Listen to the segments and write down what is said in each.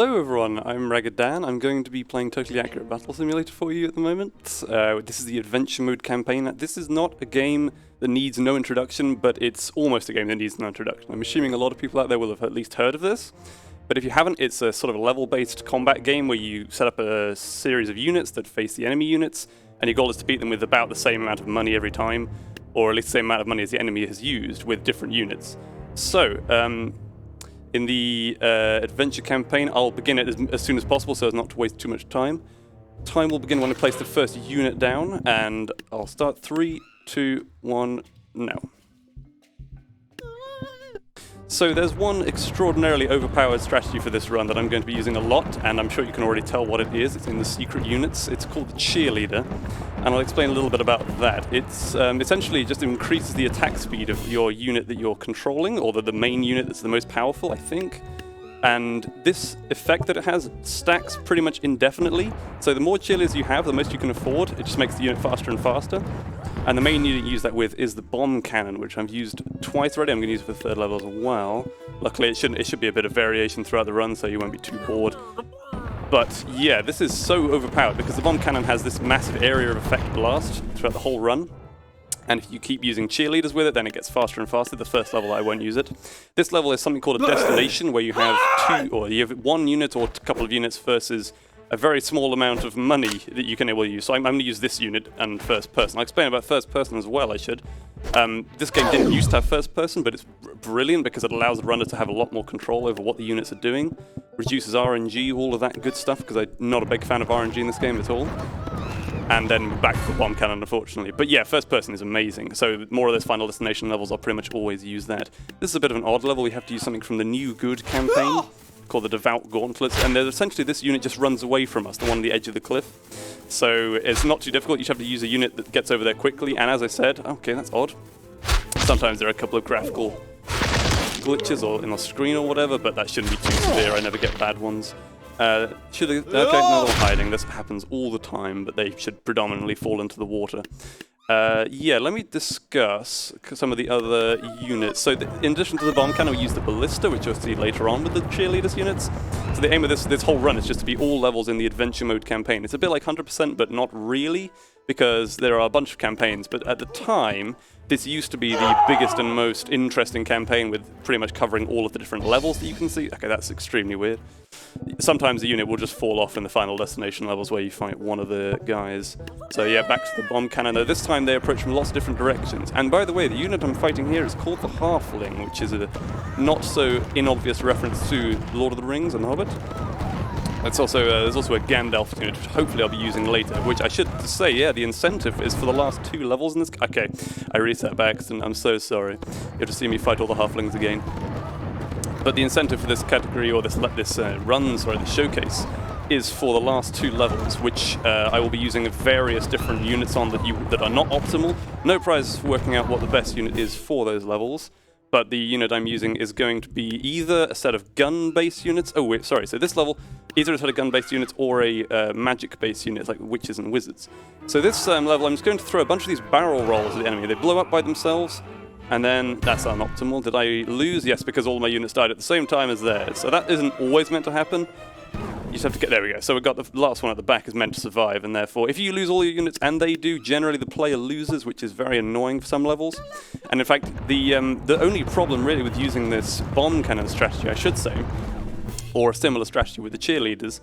Hello everyone, I'm raggeddan. I'm going to be playing Totally Accurate Battle Simulator for you at the moment. This is the Adventure Mode campaign. This is not a game that needs no introduction, but it's almost a game that needs no introduction. I'm assuming a lot of people out there will have at least heard of this, but if you haven't, it's a sort of level-based combat game where you set up a series of units that face the enemy units, and your goal is to beat them with about the same amount of money every time, or at least the same amount of money as the enemy has used with different units. So, in the adventure campaign, I'll begin it as soon as possible so as not to waste too much time. Time will begin when I place the first unit down, and I'll start 3, 2, 1, now. So there's one extraordinarily overpowered strategy for this run that I'm going to be using a lot, and I'm sure you can already tell what it is. It's in the secret units. It's called the cheerleader, and I'll explain a little bit about that. It's essentially just increases the attack speed of your unit that you're controlling, or the main unit that's the most powerful, I think. And this effect that it has stacks pretty much indefinitely. So the more cheerleaders you have, the most you can afford. It just makes the unit faster and faster. And the main unit you use that with is the bomb cannon, which I've used twice already. I'm going to use it for the 3rd level as well. Luckily, it should be a bit of variation throughout the run, so you won't be too bored. But yeah, this is so overpowered because the bomb cannon has this massive area of effect blast throughout the whole run. And if you keep using cheerleaders with it, then it gets faster and faster. The first level, I won't use it. This level is something called a destination, where you have you have one unit or a couple of units versus a very small amount of money that you can able to use. So I'm going to use this unit and first person. I'll explain about first person as well, I should. This game didn't used to have first person, but it's brilliant because it allows the runner to have a lot more control over what the units are doing. Reduces RNG, all of that good stuff, because I'm not a big fan of RNG in this game at all. And then back to the bomb cannon, unfortunately. But yeah, first person is amazing. So more of those Final Destination levels, I'll pretty much always use that. This is a bit of an odd level. We have to use something from the New Good campaign called the Devout Gauntlets. And essentially this unit just runs away from us, the one on the edge of the cliff. So it's not too difficult. You just have to use a unit that gets over there quickly. And as I said, okay, that's odd. Sometimes there are a couple of graphical glitches or in the screen or whatever, but that shouldn't be too severe. I never get bad ones. Okay, no hiding. This happens all the time, but they should predominantly fall into the water. Yeah, let me discuss some of the other units. So in addition to the bomb cannon, we use the ballista, which you'll see later on with the cheerleaders units. So the aim of this whole run is just to be all levels in the adventure mode campaign. It's a bit like 100%, but not really, because there are a bunch of campaigns. But at the time, this used to be the biggest and most interesting campaign, with pretty much covering all of the different levels that you can see. Okay, that's extremely weird. Sometimes the unit will just fall off in the Final Destination levels where you fight one of the guys. So yeah, back to the bomb cannon. Though this time they approach from lots of different directions. And by the way, the unit I'm fighting here is called the Halfling, which is a not so inobvious reference to Lord of the Rings and The Hobbit. It's also, there's also a Gandalf unit, which hopefully I'll be using later, which I should say, yeah, the incentive is for the last 2 levels in this. Okay, I reset by accident, I'm so sorry. You have to see me fight all the halflings again. But the incentive for this category, or this showcase, is for the last 2 levels, which I will be using various different units on that are not optimal. No prizes for working out what the best unit is for those levels. But the unit I'm using is going to be either a set of gun-based units. Oh, wait, sorry. So this level, either a set of gun-based units or a magic-based units like witches and wizards. So this level, I'm just going to throw a bunch of these barrel rolls at the enemy. They blow up by themselves, and then that's unoptimal. Did I lose? Yes, because all my units died at the same time as theirs. So that isn't always meant to happen. You just have to get, there we go. So we've got the last one at the back is meant to survive, and therefore, if you lose all your units, and they do, generally the player loses, which is very annoying for some levels. And in fact, the only problem really with using this bomb cannon strategy, I should say, or a similar strategy with the cheerleaders,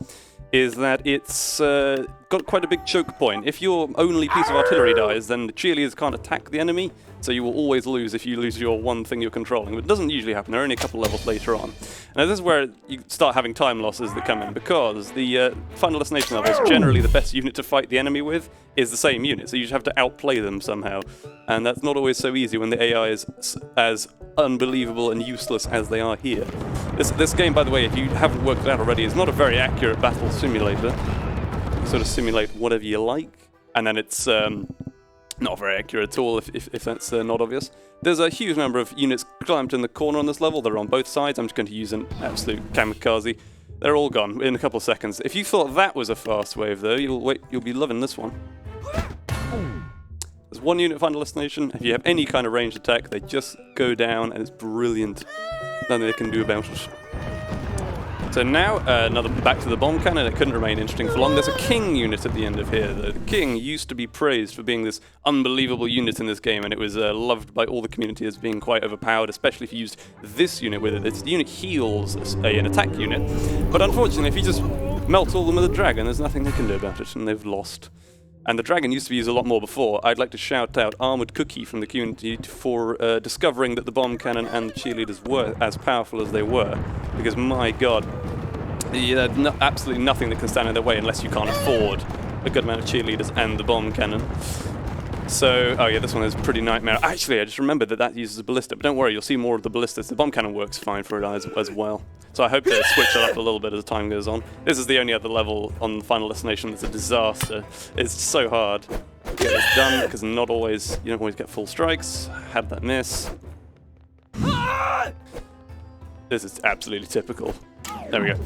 is that it's got quite a big choke point. If your only piece of artillery dies, then the cheerleaders can't attack the enemy, so you will always lose if you lose your one thing you're controlling. But it doesn't usually happen. There are only a couple of levels later on. Now this is where you start having time losses that come in, because the Final Destination levels, generally the best unit to fight the enemy with is the same unit, so you just have to outplay them somehow. And that's not always so easy when the AI is as unbelievable and useless as they are here. This game, by the way, if you haven't worked it out already, is not a very accurate battle simulator. You sort of simulate whatever you like, and then it's not very accurate at all, if that's not obvious. There's a huge number of units clamped in the corner on this level. They're on both sides. I'm just going to use an absolute kamikaze. They're all gone in a couple of seconds. If you thought that was a fast wave, though, you'll be loving this one. There's one unit Final Destination. If you have any kind of ranged attack, they just go down, and it's brilliant. Nothing they can do about it. So now, back to the bomb cannon. It couldn't remain interesting for long. There's a king unit at the end of here. The king used to be praised for being this unbelievable unit in this game, and it was loved by all the community as being quite overpowered, especially if you used this unit with it. This unit heals an attack unit, but unfortunately, if you just melt all of them with a dragon, there's nothing they can do about it, and they've lost. And the dragon used to be used a lot more before. I'd like to shout out Armored Cookie from the community for discovering that the bomb cannon and the cheerleaders were as powerful as they were. Because my god, absolutely nothing that can stand in their way unless you can't afford a good amount of cheerleaders and the bomb cannon. So, oh yeah, this one is pretty nightmare. Actually, I just remembered that uses a ballista, but don't worry, you'll see more of the ballistas. The bomb cannon works fine for it as well. So I hope they switch it up a little bit as time goes on. This is the only other level on the Final Destination that's a disaster. It's so hard to get this done, because you don't always get full strikes. Had that miss. This is absolutely typical. There we go.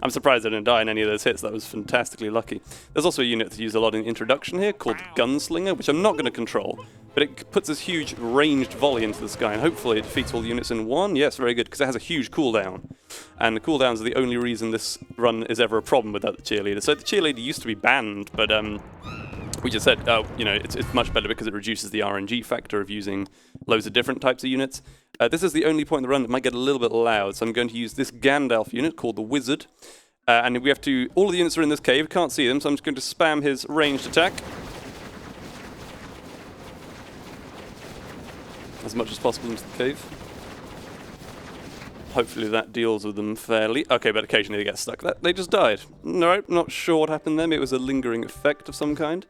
I'm surprised I didn't die in any of those hits. That was fantastically lucky. There's also a unit that's used a lot in the introduction here called Gunslinger, which I'm not going to control, but it puts this huge ranged volley into the sky, and hopefully it defeats all the units in one. Yes, very good, because it has a huge cooldown. And the cooldowns are the only reason this run is ever a problem without the cheerleader. So the cheerleader used to be banned, but we just said, it's much better because it reduces the RNG factor of using loads of different types of units. This is the only point in the run that might get a little bit loud, so I'm going to use this Gandalf unit called the Wizard. And we have to, all of the units are in this cave, can't see them, so I'm just going to spam his ranged attack as much as possible into the cave. Hopefully that deals with them fairly. Okay, but occasionally they get stuck. They just died. No, not sure what happened there. Maybe it was a lingering effect of some kind.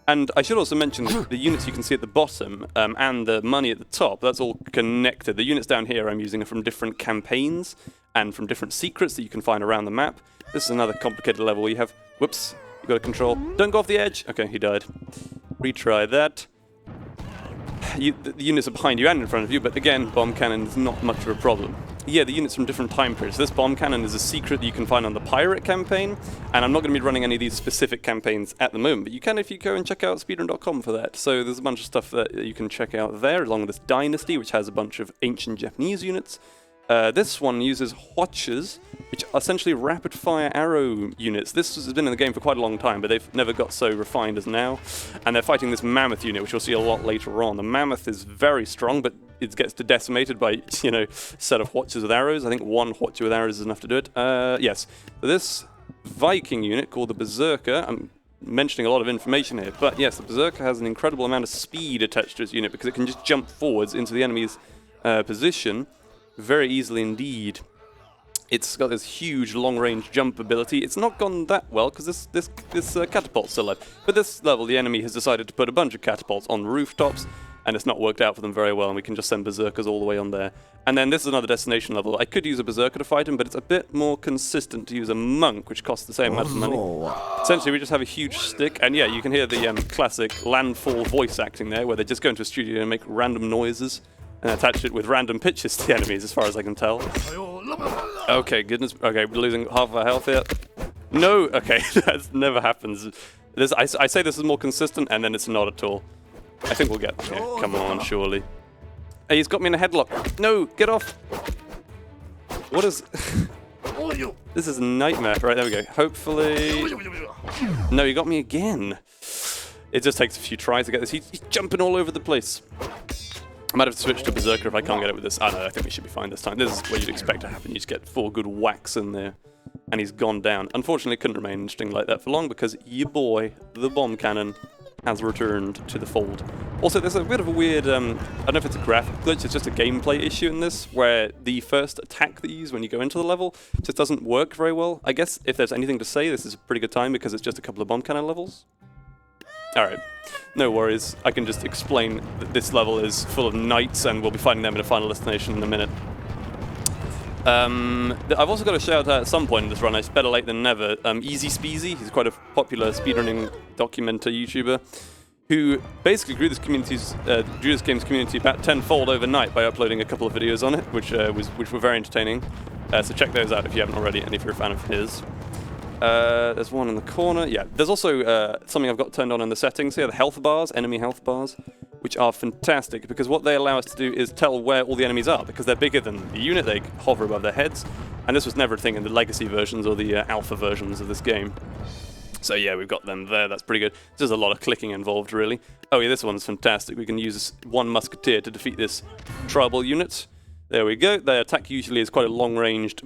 And I should also mention the units you can see at the bottom and the money at the top, that's all connected. The units down here I'm using are from different campaigns and from different secrets that you can find around the map. This is another complicated level where you have, whoops, you've got to control. Don't go off the edge. Okay, he died. Retry that. The units are behind you and in front of you, but again, bomb cannon is not much of a problem. Yeah, the units from different time periods. This bomb cannon is a secret that you can find on the pirate campaign, and I'm not going to be running any of these specific campaigns at the moment, but you can if you go and check out speedrun.com for that. So there's a bunch of stuff that you can check out there, along with this Dynasty, which has a bunch of ancient Japanese units. This one uses Hwatches, which are essentially rapid-fire arrow units. This has been in the game for quite a long time, but they've never got so refined as now. And they're fighting this Mammoth unit, which you'll see a lot later on. The Mammoth is very strong, but it gets decimated by, set of Hwatches with arrows. I think one Hwatch with arrows is enough to do it. Yes. This Viking unit called the Berserker, I'm mentioning a lot of information here, but yes, the Berserker has an incredible amount of speed attached to its unit because it can just jump forwards into the enemy's position very easily indeed. It's got this huge long-range jump ability. It's not gone that well because this catapult's still alive. But this level, the enemy has decided to put a bunch of catapults on rooftops, and it's not worked out for them very well, and we can just send berserkers all the way on there. And then this is another destination level. I could use a berserker to fight him, but it's a bit more consistent to use a monk, which costs the same amount of money. Essentially, we just have a huge stick, and yeah, you can hear the classic landfall voice acting there, where they just go into a studio and make random noises and attach it with random pitches to the enemies, as far as I can tell. Okay, goodness. Okay, we're losing half of our health here. No, okay, that never happens. I say this is more consistent, and then it's not at all. I think we'll get there. Come on, surely. Hey, he's got me in a headlock. No, get off. What is... This is a nightmare. Right, there we go. Hopefully... No, you got me again. It just takes a few tries to get this. He's jumping all over the place. I might have to switch to Berserker if I can't get it with this. Oh no, I think we should be fine this time. This is what you'd expect to happen. You just get 4 good whacks in there, and he's gone down. Unfortunately, it couldn't remain interesting like that for long because your boy, the bomb cannon, has returned to the fold. Also, there's a bit of a weird, I don't know if it's a graphic glitch, it's just a gameplay issue in this, where the first attack that you use when you go into the level just doesn't work very well. I guess if there's anything to say, this is a pretty good time because it's just a couple of bomb cannon levels. Alright, no worries. I can just explain that this level is full of knights and we'll be fighting them in a final destination in a minute. I've also got a shout out at some point in this run, it's better late than never. Easy Speezy, he's quite a popular speedrunning documenter YouTuber who basically grew this game's community about tenfold overnight by uploading a couple of videos on it, which were very entertaining. So check those out if you haven't already and if you're a fan of his. There's one in the corner. Yeah, there's also something I've got turned on in the settings here, the health bars, enemy health bars, which are fantastic because what they allow us to do is tell where all the enemies are because they're bigger than the unit, they hover above their heads. And this was never a thing in the legacy versions or the alpha versions of this game. So yeah, we've got them there, that's pretty good. There's a lot of clicking involved, really. Oh yeah, this one's fantastic. We can use this one musketeer to defeat this tribal unit. There we go. Their attack usually is quite a long-ranged,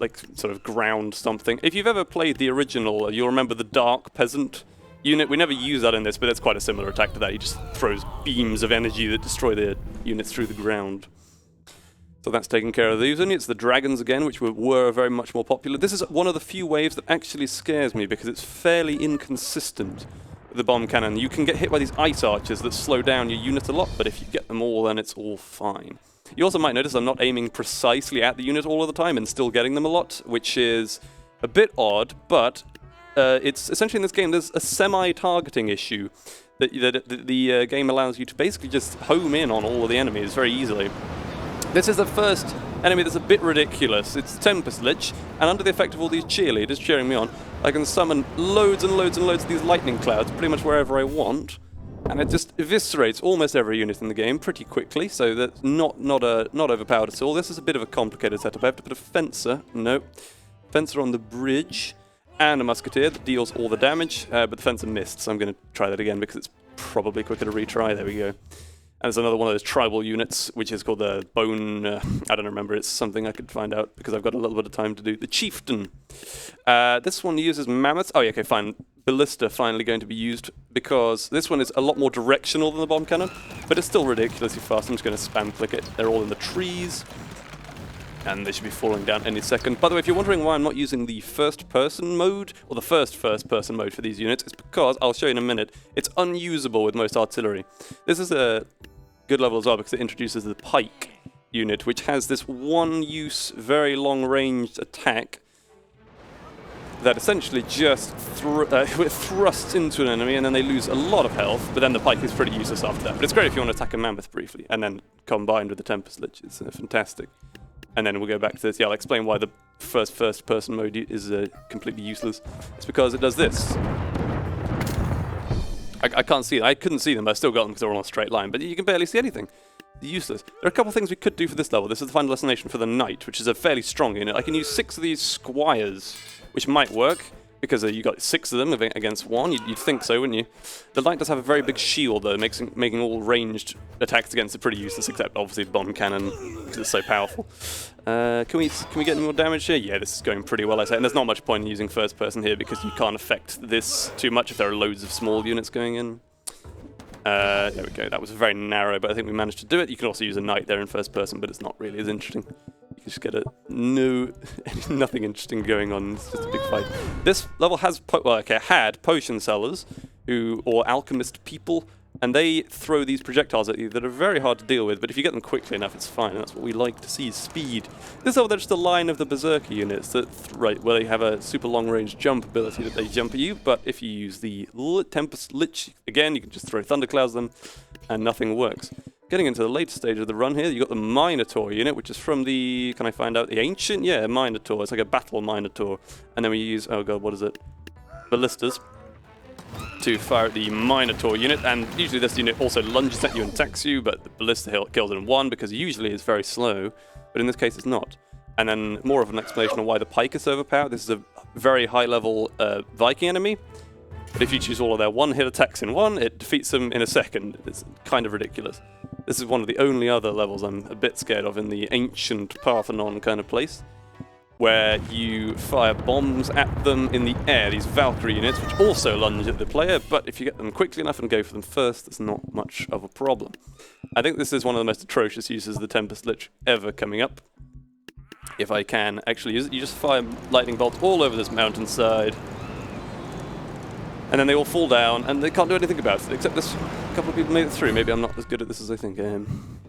like, sort of ground something. If you've ever played the original, you'll remember the Dark Peasant unit. We never use that in this, but it's quite a similar attack to that. He just throws beams of energy that destroy the units through the ground. So that's taking care of these units. The dragons again, which were very much more popular. This is one of the few waves that actually scares me because it's fairly inconsistent with the bomb cannon. You can get hit by these ice archers that slow down your unit a lot, but if you get them all, then it's all fine. You also might notice I'm not aiming precisely at the unit all of the time and still getting them a lot, which is a bit odd, but it's essentially in this game there's a semi-targeting issue that the game allows you to basically just home in on all of the enemies very easily. This is the first enemy that's a bit ridiculous. It's Tempest Lich, and under the effect of all these cheerleaders cheering me on, I can summon loads and loads and loads of these lightning clouds pretty much wherever I want, and it just eviscerates almost every unit in the game pretty quickly, so that's not overpowered at all. This is a bit of a complicated setup. I have to put a fencer, fencer on the bridge, and a musketeer that deals all the damage, but the fencer missed, so I'm going to try that again because it's probably quicker to retry. There we go. And there's another one of those tribal units, which is called the Bone... I don't remember, it's something I could find out because I've got a little bit of time to do. The Chieftain. This one uses mammoths. Oh yeah, okay, fine. Ballista finally going to be used because this one is a lot more directional than the bomb cannon, but it's still ridiculously fast. I'm just going to spam click it. They're all in the trees, and they should be falling down any second. By the way, if you're wondering why I'm not using the first-person mode, or the first-person mode for these units, it's because, I'll show you in a minute, it's unusable with most artillery. This is a good level as well because it introduces the pike unit, which has this one-use, very long-ranged attack that essentially just thrusts into an enemy, and then they lose a lot of health, but then the pike is pretty useless after that. But it's great if you want to attack a mammoth briefly, and then combined with the Tempest Lich. It's fantastic. And then we'll go back to this. Yeah, I'll explain why the first-person mode is completely useless. It's because it does this. I can't see them. I couldn't see them, but I still got them because they're all on a straight line. But you can barely see anything. They're useless. There are a couple of things we could do for this level. This is the final destination for the Knight, which is a fairly strong unit. I can use 6 of these squires, which might work, because you got 6 of them against 1. You'd think so, wouldn't you? The Knight does have a very big shield, though, making all ranged attacks against it pretty useless, except obviously the bomb cannon, because it's so powerful. Can we get any more damage here? Yeah, this is going pretty well, I say. And there's not much point in using first person here, because you can't affect this too much if there are loads of small units going in. There we go. That was very narrow, but I think we managed to do it. You can also use a Knight there in first person, but it's not really as interesting. You can just get nothing interesting going on. It's just a big fight. This level has had potion sellers or alchemist people, and they throw these projectiles at you that are very hard to deal with, but if you get them quickly enough, it's fine, and that's what we like to see, speed. This level, there's just a line of the Berserker units that, where they have a super long-range jump ability that they jump at you, but if you use the Tempest Lich, again, you can just throw thunderclouds at them, and nothing works. Getting into the later stage of the run here, you've got the Minotaur unit, which is from the, can I find out, the Ancient? Yeah, Minotaur. It's like a battle Minotaur. And then we use, oh god, what is it? Ballistas to fire at the Minotaur unit, and usually this unit also lunges at you and attacks you, but the Ballista kills it in 1 because usually it's very slow, but in this case it's not. And then more of an explanation on why the Pike is so overpowered. This is a very high-level Viking enemy, but if you choose all of their one-hit attacks in 1, it defeats them in a second. It's kind of ridiculous. This is one of the only other levels I'm a bit scared of in the ancient Parthenon kind of place, where you fire bombs at them in the air, these Valkyrie units, which also lunge at the player, but if you get them quickly enough and go for them first, there's not much of a problem. I think this is one of the most atrocious uses of the Tempest Lich ever coming up. If I can actually use it, you just fire lightning bolts all over this mountainside, and then they all fall down, and they can't do anything about it, except this couple of people made it through. Maybe I'm not as good at this as I think I am.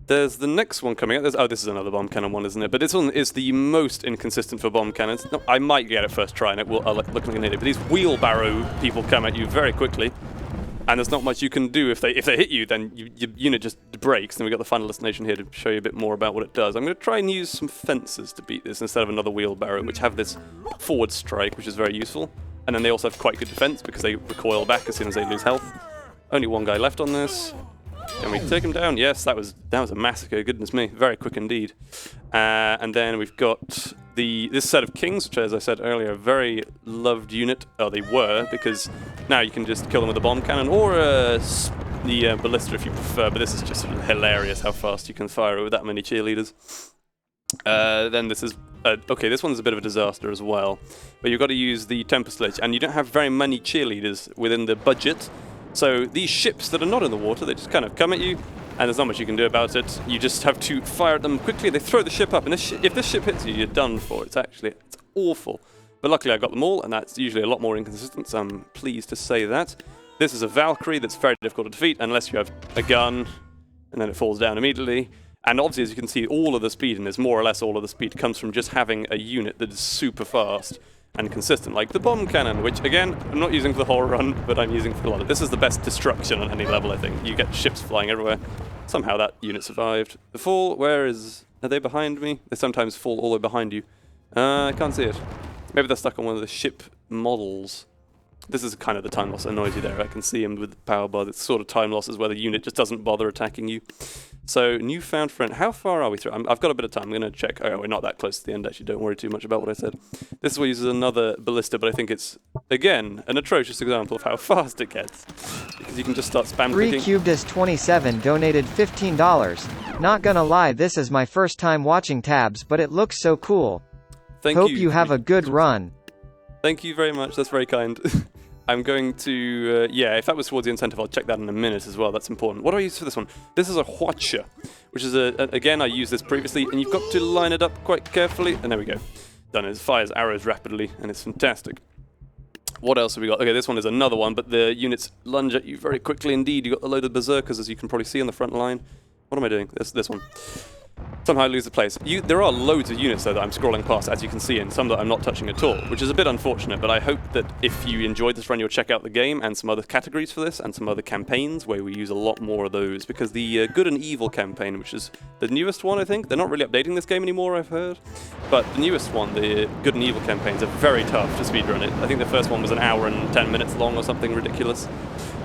There's the next one coming out. Oh, this is another bomb cannon one, isn't it? But this one is the most inconsistent for bomb cannons. No, I might get it first try, and I'll look like an idiot. But these wheelbarrow people come at you very quickly, and there's not much you can do. If they hit you, then your unit just breaks. And we've got the final destination here to show you a bit more about what it does. I'm going to try and use some fences to beat this instead of another wheelbarrow, which have this forward strike, which is very useful. And then they also have quite good defense because they recoil back as soon as they lose health. Only one guy left on this. Can we take him down? Yes, that was a massacre. Goodness me, very quick indeed. And then we've got this set of kings, which, as I said earlier, a very loved unit. Oh, they were, because now you can just kill them with a bomb cannon or the ballista if you prefer. But this is just sort of hilarious how fast you can fire it with that many cheerleaders. Then this is okay. This one's a bit of a disaster as well, but you've got to use the Tempest Ledge, and you don't have very many cheerleaders within the budget. So these ships that are not in the water, they just kind of come at you, and there's not much you can do about it. You just have to fire at them quickly. They throw the ship up, and if this ship hits you, you're done for. It's awful. But luckily I got them all, and that's usually a lot more inconsistent, so I'm pleased to say that. This is a Valkyrie that's very difficult to defeat unless you have a gun, and then it falls down immediately. And obviously, as you can see, all of the speed, and there's more or less all of the speed, comes from just having a unit that is super fast and consistent, like the bomb cannon, which, again, I'm not using for the whole run, but I'm using for a lot of. This is the best destruction on any level, I think. You get ships flying everywhere. Somehow that unit survived. The fall, where is... Are they behind me? They sometimes fall all the way behind you. I can't see it. Maybe they're stuck on one of the ship models. This is kind of the time loss that annoys you there. I can see him with the power bar. It's sort of time losses where the unit just doesn't bother attacking you. So, newfound friend. How far are we through? I've got a bit of time. I'm going to check. Oh, we're not that close to the end, actually. Don't worry too much about what I said. This is what uses another ballista, but I think it's, again, an atrocious example of how fast it gets. Because you can just start spam clicking. 3Cubedist27 donated $15. Not gonna lie, this is my first time watching tabs, but it looks so cool. Hope you have a good run. Thank you very much. That's very kind. I'm going to, yeah, if that was towards the incentive, I'll check that in a minute as well. That's important. What do I use for this one? This is a Hwacha, which is again, I used this previously, and you've got to line it up quite carefully. And there we go. Done. It fires arrows rapidly, and it's fantastic. What else have we got? Okay, this one is another one, but the units lunge at you very quickly indeed. You've got a load of berserkers, as you can probably see on the front line. What am I doing? This one. Somehow I lose the place. There are loads of units, though, that I'm scrolling past, as you can see, and some that I'm not touching at all, which is a bit unfortunate, but I hope that if you enjoyed this run, you'll check out the game and some other categories for this, and some other campaigns, where we use a lot more of those, because the Good and Evil campaign, which is the newest one, I think, they're not really updating this game anymore, I've heard, but the newest one, the Good and Evil campaigns, are very tough to speedrun it. I think the first one was an hour and 10 minutes long or something ridiculous.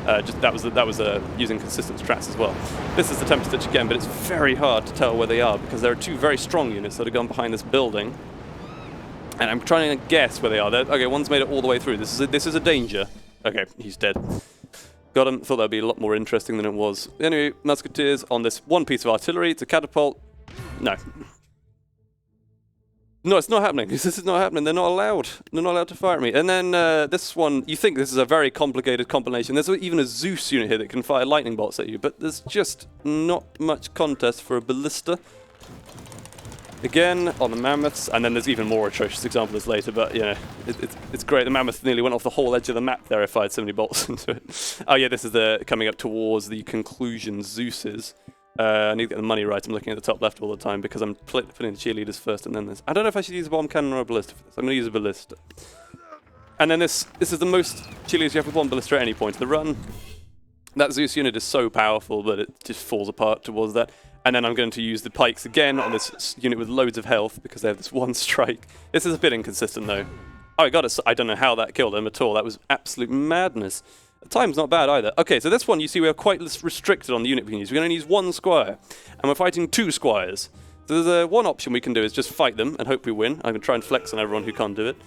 That was using consistent strats as well. This is the Tempest Stitch again, but it's very hard to tell where they are because there are two very strong units that have gone behind this building, and I'm trying to guess where they are. Okay, one's made it all the way through. This is a danger. Okay, he's dead. Got him. Thought that'd be a lot more interesting than it was. Anyway, musketeers on this one piece of artillery. It's a catapult. No. No, it's not happening. This is not happening. They're not allowed. They're not allowed to fire at me. And then this one, you think this is a very complicated combination. There's even a Zeus unit here that can fire lightning bolts at you, but there's just not much contest for a ballista. Again, on the mammoths, and then there's even more atrocious examples later, but, you know, it's great. The mammoth nearly went off the whole edge of the map there. I fired so many bolts into it. Oh, yeah, this is coming up towards the conclusion Zeus's. I need to get the money right. I'm looking at the top left all the time because I'm putting the cheerleaders first and then this. I don't know if I should use a bomb cannon or a ballista for this. I'm going to use a ballista. And then this is the most cheerleaders you have with one ballista at any point in the run. That Zeus unit is so powerful that it just falls apart towards that. And then I'm going to use the pikes again on this unit with loads of health because they have this one strike. This is a bit inconsistent though. Oh, I got it. I don't know how that killed him at all. That was absolute madness. The time's not bad either. Okay, so this one, you see, we are quite restricted on the unit we can use. We can only use one squire, and we're fighting two squires. So there's one option we can do is just fight them and hope we win. I'm going to try and flex on everyone who can't do it.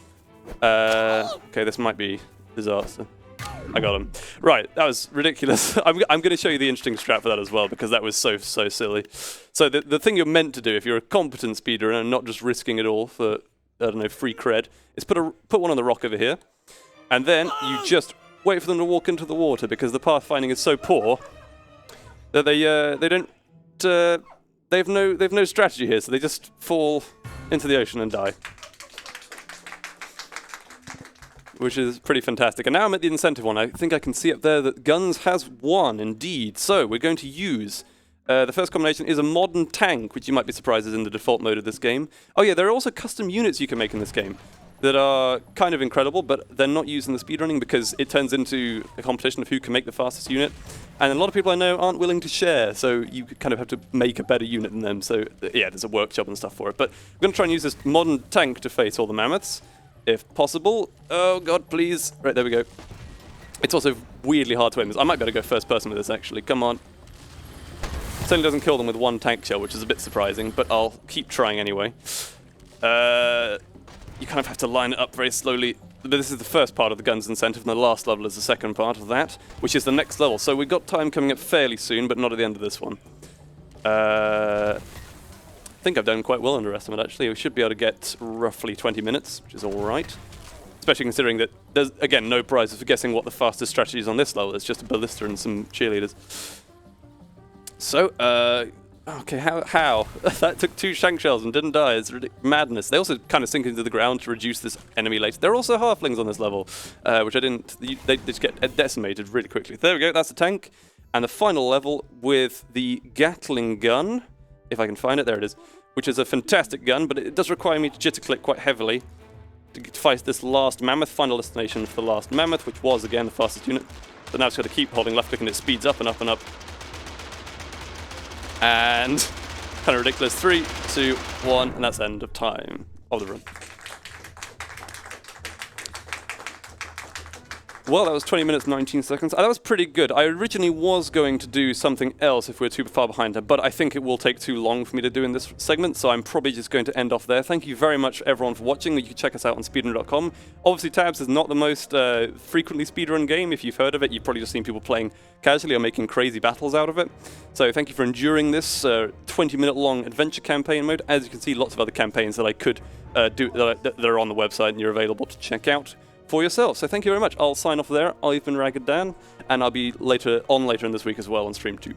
Okay, this might be disaster. I got him. Right, that was ridiculous. I'm going to show you the interesting strat for that as well, because that was so silly. So the thing you're meant to do, if you're a competent speedrunner and not just risking it all for, I don't know, free cred, is put one on the rock over here, and then you just wait for them to walk into the water, because the pathfinding is so poor that they have no strategy here, so they just fall into the ocean and die, which is pretty fantastic. And now I'm at the incentive one. I think I can see up there that guns has won indeed. So we're going to use the first combination is a modern tank, which you might be surprised is in the default mode of this game. Oh yeah, there are also custom units you can make in this game that are kind of incredible, but they're not used in the speedrunning because it turns into a competition of who can make the fastest unit. And a lot of people I know aren't willing to share, so you kind of have to make a better unit than them. So yeah, there's a workshop and stuff for it. But I'm going to try and use this modern tank to face all the mammoths, if possible. Oh god, please. Right, there we go. It's also weirdly hard to aim this. I might be able to go first person with this, actually. Come on. Certainly doesn't kill them with one tank shell, which is a bit surprising, but I'll keep trying anyway. You kind of have to line it up very slowly. But this is the first part of the guns incentive, and the last level is the second part of that, which is the next level. So we've got time coming up fairly soon, but not at the end of this one. I think I've done quite well under estimate, actually. We should be able to get roughly 20 minutes, which is all right. Especially considering that there's, again, no prizes for guessing what the fastest strategy is on this level. It's just a ballista and some cheerleaders. So, okay, how? That took 2 shank shells and didn't die. It's madness. They also kind of sink into the ground to reduce this enemy later. There are also halflings on this level, which I didn't... They just get decimated really quickly. There we go, that's the tank. And the final level with the Gatling gun, if I can find it, there it is, which is a fantastic gun, but it does require me to jitter-click quite heavily to fight this last mammoth. Final destination for the last mammoth, which was, again, the fastest unit. But now it's got to keep holding left-click and it speeds up and up and up. And kind of ridiculous. 3, 2, 1, and that's the end of time of the run. Well, that was 20 minutes, 19 seconds. That was pretty good. I originally was going to do something else if we were too far behind her, but I think it will take too long for me to do in this segment, so I'm probably just going to end off there. Thank you very much, everyone, for watching. You can check us out on speedrun.com. Obviously, Tabs is not the most frequently speedrun game. If you've heard of it, you've probably just seen people playing casually or making crazy battles out of it. So thank you for enduring this 20-minute-long adventure campaign mode. As you can see, lots of other campaigns that I could do that are on the website and you're available to check out for yourself. So thank you very much. I'll sign off there. I've been Ragged Dan, and I'll be later in this week as well on stream too.